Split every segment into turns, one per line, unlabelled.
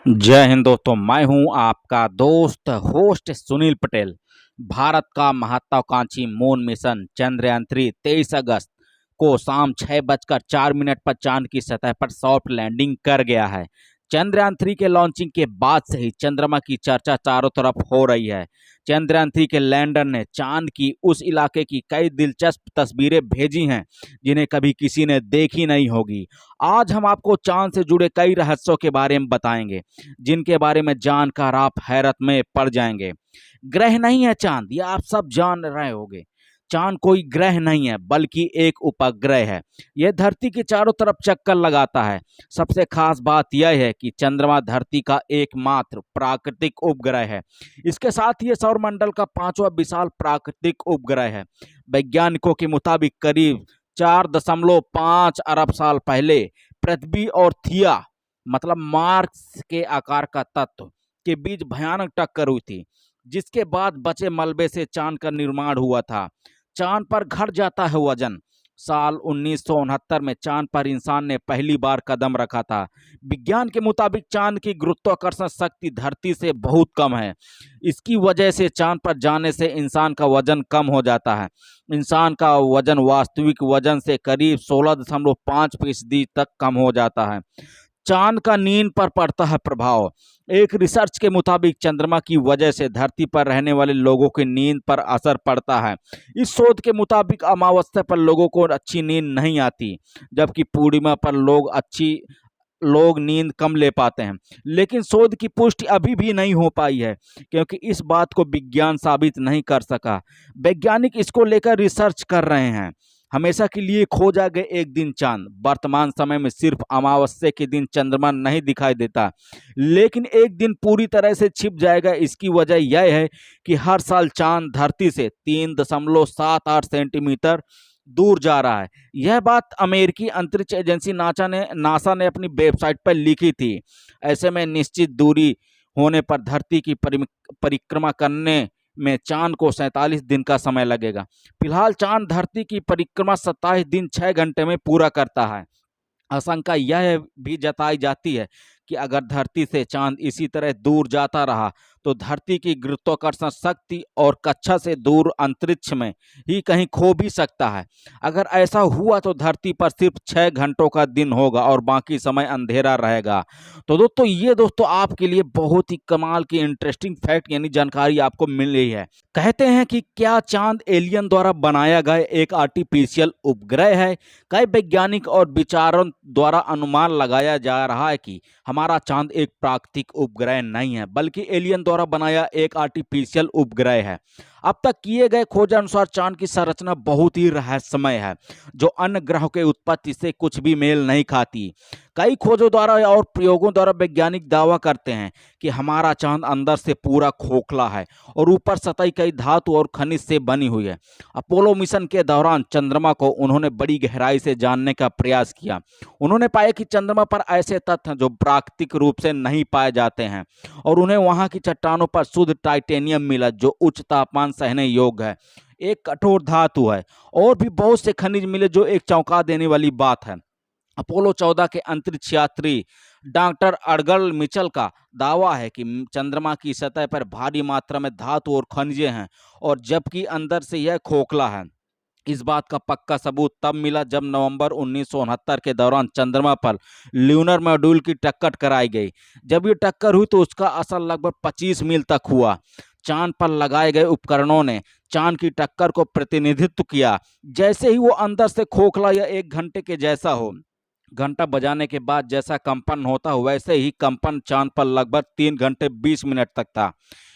जय हिंद दोस्तों, मैं हूं आपका दोस्त होस्ट सुनील पटेल। भारत का महत्वाकांक्षी मून मिशन चंद्रयान 3 23 अगस्त को शाम 6:04 पर चांद की सतह पर सॉफ्ट लैंडिंग कर गया है। चंद्रयान 3 के लॉन्चिंग के बाद से ही चंद्रमा की चर्चा चारों तरफ हो रही है। चंद्रयान 3 के लैंडर ने चांद की उस इलाके की कई दिलचस्प तस्वीरें भेजी हैं जिन्हें कभी किसी ने देखी नहीं होगी। आज हम आपको चांद से जुड़े कई रहस्यों के बारे में बताएंगे जिनके बारे में जानकर आप हैरत में पड़ जाएंगे। ग्रह नहीं है चांद, ये आप सब जान रहे होंगे। चांद कोई ग्रह नहीं है बल्कि एक उपग्रह है। यह धरती के चारों तरफ चक्कर लगाता है। सबसे खास बात यह है कि चंद्रमा धरती का एकमात्र प्राकृतिक उपग्रह है। इसके साथ ही सौर मंडल का 5वां विशाल प्राकृतिक उपग्रह है। वैज्ञानिकों के मुताबिक करीब 4.5 अरब साल पहले पृथ्वी और थिया मतलब मार्स के आकार का तत्व के बीच भयानक टक्कर हुई थी, जिसके बाद बचे मलबे से चांद का निर्माण हुआ था। चांद पर घट जाता है वजन। साल 1969 में चांद पर इंसान ने पहली बार कदम रखा था। विज्ञान के मुताबिक चांद की गुरुत्वाकर्षण शक्ति धरती से बहुत कम है। इसकी वजह से चांद पर जाने से इंसान का वजन कम हो जाता है। इंसान का वजन वास्तविक वजन से करीब 16.5% तक कम हो जाता है। चांद का नींद पर पड़ता है प्रभाव। एक रिसर्च के मुताबिक चंद्रमा की वजह से धरती पर रहने वाले लोगों की नींद पर असर पड़ता है। इस शोध के मुताबिक अमावस्या पर लोगों को अच्छी नींद नहीं आती, जबकि पूर्णिमा पर लोग नींद कम ले पाते हैं। लेकिन शोध की पुष्टि अभी भी नहीं हो पाई है, क्योंकि इस बात को विज्ञान साबित नहीं कर सका। वैज्ञानिक इसको लेकर रिसर्च कर रहे हैं। हमेशा के लिए खो जाएगा एक दिन चांद। वर्तमान समय में सिर्फ अमावस्या के दिन चंद्रमा नहीं दिखाई देता, लेकिन एक दिन पूरी तरह से छिप जाएगा। इसकी वजह यह है कि हर साल चांद धरती से 3.78 सेंटीमीटर दूर जा रहा है। यह बात अमेरिकी अंतरिक्ष एजेंसी नासा ने अपनी वेबसाइट पर लिखी थी। ऐसे में निश्चित दूरी होने पर धरती की परिक्रमा करने में चांद को 47 दिन का समय लगेगा। फिलहाल चांद धरती की परिक्रमा 27 दिन 6 घंटे में पूरा करता है। आशंका यह भी जताई जाती है कि अगर धरती से चांद इसी तरह दूर जाता रहा तो धरती की गुरुत्वाकर्षण शक्ति और कक्षा से दूर अंतरिक्ष में ही कहीं खो भी सकता है। अगर ऐसा हुआ तो धरती पर सिर्फ 6 घंटों का दिन होगा और बाकी समय अंधेरा रहेगा। तो दोस्तों आपके लिए बहुत ही कमाल की इंटरेस्टिंग फैक्ट यानी जानकारी आपको मिल रही है। कहते हैं कि क्या चांद एलियन द्वारा बनाया गया एक आर्टिफिशियल उपग्रह है। कई वैज्ञानिक और विचारों द्वारा अनुमान लगाया जा रहा है कि हमारा चांद एक प्राकृतिक उपग्रह नहीं है बल्कि एलियन द्वारा बनाया एक आर्टिफिशियल उपग्रह है। अब तक किए गए खोज अनुसार चांद की संरचना बहुत ही रहस्यमय है, जो अन्य ग्रहों के उत्पत्ति से कुछ भी मेल नहीं खाती। कई खोजों द्वारा और प्रयोगों द्वारा वैज्ञानिक दावा करते हैं कि हमारा चांद अंदर से पूरा खोखला है और ऊपर सतह कई धातु और खनिज से बनी हुई है। अपोलो मिशन के दौरान चंद्रमा को उन्होंने बड़ी गहराई से जानने का प्रयास किया। उन्होंने पाया कि चंद्रमा पर ऐसे तत्व हैं जो प्राकृतिक रूप से नहीं पाए जाते हैं और उन्हें वहां की चट्टानों पर शुद्ध टाइटेनियम मिला, जो उच्च तापमान सहने योग्य है, एक कठोर धातु है। और भी बहुत से खनिज मिले जो एक चौंका देने वाली बात है। अपोलो 14 के अंतरिक्ष यात्री डॉक्टर अर्गल मिचल का दावा है कि चंद्रमा की सतह पर भारी मात्रा में धातु और खनिजें हैं, और जबकि अंदर से यह खोखला है। इस बात का पक्का सबूत तब मिला जब नवंबर 1969 के दौरान चंद्रमा पर ल्यूनर मॉड्यूल की टक्कर कराई गई। जब ये टक्कर हुई तो उसका असर लगभग 25 मील तक हुआ। चांद पर लगाए गए उपकरणों ने चांद की टक्कर को प्रतिनिधित्व किया, जैसे ही वो अंदर से खोखला या 1 घंटे के जैसा हो। घंटा बजाने के बाद जैसा कंपन होता है वैसे ही कंपन चांद पर लगभग 3 घंटे 20 मिनट तक था।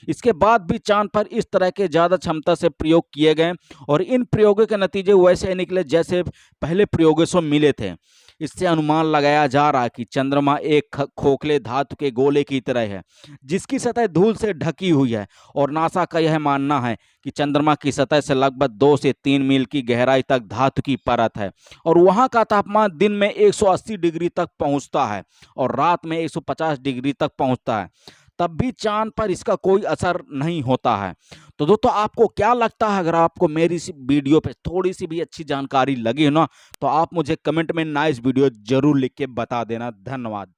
इसके बाद भी चांद पर इस तरह के ज़्यादा क्षमता से प्रयोग किए गए और इन प्रयोगों के नतीजे वैसे निकले जैसे पहले प्रयोगों से मिले थे। इससे अनुमान लगाया जा रहा है कि चंद्रमा एक खोखले धातु के गोले की तरह है जिसकी सतह धूल से ढकी हुई है, और नासा का यह मानना है कि चंद्रमा की सतह से लगभग 2 से 3 मील की गहराई तक धातु की परत है और वहां का तापमान दिन में 180 डिग्री तक पहुंचता है और रात में 150 डिग्री तक पहुंचता है। तब भी चांद पर इसका कोई असर नहीं होता है। तो दोस्तों आपको क्या लगता है, अगर आपको मेरी इस वीडियो पे थोड़ी सी भी अच्छी जानकारी लगी हो ना, तो आप मुझे कमेंट में नाइस वीडियो जरूर लिख के बता देना। धन्यवाद।